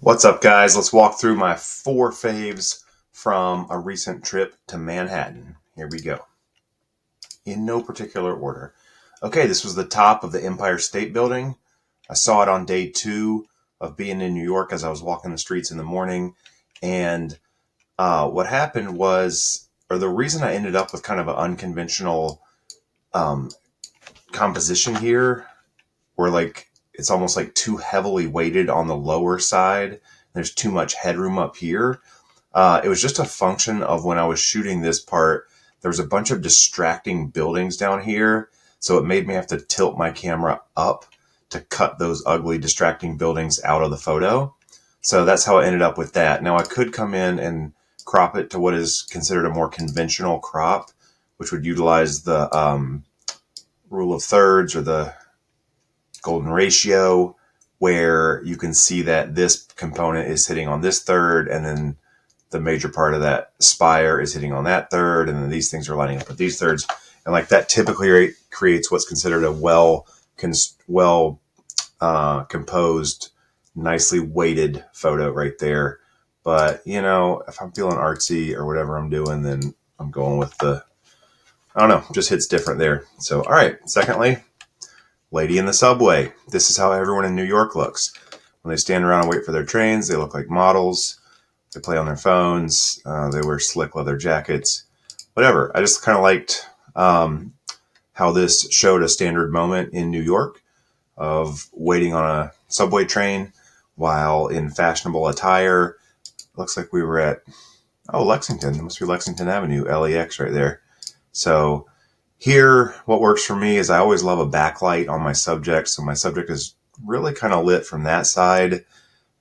What's up, guys? Let's walk through my four faves from a recent trip to Manhattan. Here we go. In no particular order. Okay, this was the top of the Empire State Building. I saw it on day 2 of being in New York as I was walking the streets in the morning. And what happened was, or the reason I ended up with kind of an unconventional composition here, where like it's almost like too heavily weighted on the lower side. There's too much headroom up here. It was just a function of when I was shooting this part, there was a bunch of distracting buildings down here. So it made me have to tilt my camera up to cut those ugly distracting buildings out of the photo. So that's how I ended up with that. Now I could come in and crop it to what is considered a more conventional crop, which would utilize the rule of thirds or the golden ratio, where you can see that this component is hitting on this third, and then the major part of that spire is hitting on that third, and then these things are lining up with these thirds. And like that typically creates what's considered a well composed, nicely weighted photo right there. But, you know, if I'm feeling artsy or whatever I'm doing, then I'm going with I don't know, just hits different there. So, all right. Secondly, lady in the subway. This is how everyone in New York looks. When they stand around and wait for their trains, they look like models. They play on their phones. They wear slick leather jackets. Whatever. I just kind of liked how this showed a standard moment in New York of waiting on a subway train while in fashionable attire. Looks like we were at, Lexington. It must be Lexington Avenue, LEX right there. So here, what works for me is I always love a backlight on my subject. So my subject is really kind of lit from that side,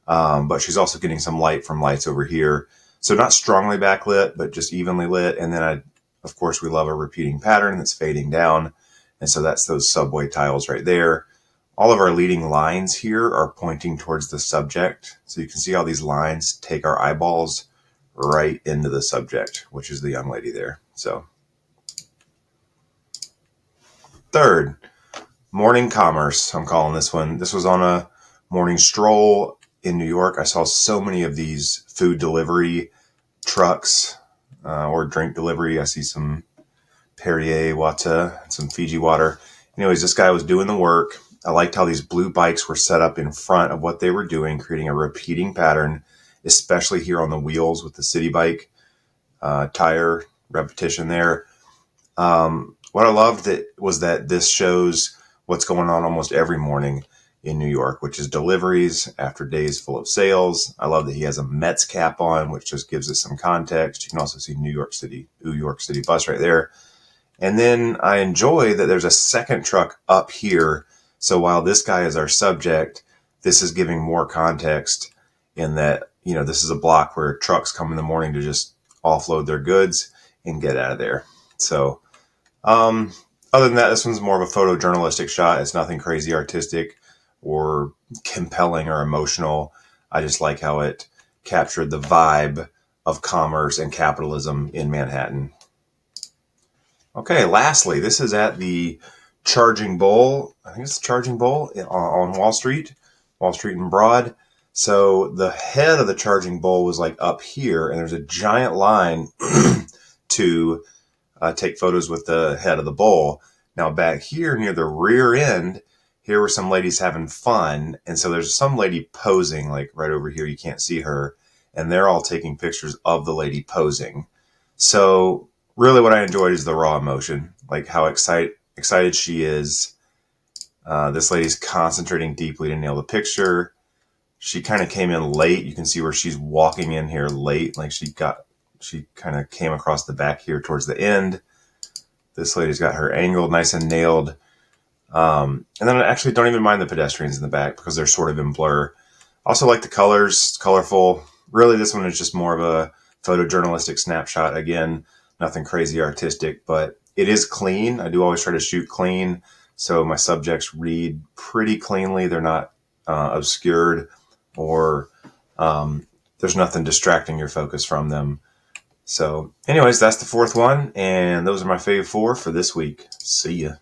but she's also getting some light from lights over here. So not strongly backlit, but just evenly lit. And then of course, we love a repeating pattern that's fading down. And so that's those subway tiles right there. All of our leading lines here are pointing towards the subject. So you can see how these lines take our eyeballs right into the subject, which is the young lady there. So third, morning commerce, I'm calling this one. This was on a morning stroll in New York. I saw so many of these food delivery trucks or drink delivery. I see some Perrier water, some Fiji water. Anyways, this guy was doing the work. I liked how these blue bikes were set up in front of what they were doing, creating a repeating pattern, especially here on the wheels with the city bike tire repetition there. What I loved was that this shows what's going on almost every morning in New York, which is deliveries after days full of sales. I love that he has a Mets cap on, which just gives it some context. You can also see New York City bus right there. And then I enjoy that there's a second truck up here. So while this guy is our subject, this is giving more context in that, you know, this is a block where trucks come in the morning to just offload their goods and get out of there. So other than that, this one's more of a photojournalistic shot. It's nothing crazy artistic or compelling or emotional. I just like how it captured the vibe of commerce and capitalism in Manhattan. Okay, lastly, this is at the Charging Bull. I think it's the Charging Bull on Wall Street and Broad. So the head of the Charging Bull was like up here, and there's a giant line to take photos with the head of the bull. Now back here near the rear end, here were some ladies having fun. And so there's some lady posing like right over here. You can't see her. And they're all taking pictures of the lady posing. So really what I enjoyed is the raw emotion, like how excited she is. This lady's concentrating deeply to nail the picture. She kind of came in late. You can see where she's walking in here late. Like she kind of came across the back here towards the end. This lady's got her angled nice and nailed. And then I actually don't even mind the pedestrians in the back because they're sort of in blur. Also like the colors, it's colorful. Really, this one is just more of a photojournalistic snapshot. Again, nothing crazy artistic, but it is clean. I do always try to shoot clean. So my subjects read pretty cleanly. They're not obscured or there's nothing distracting your focus from them. So anyways, that's the fourth one. And those are my fave 4 for this week. See ya.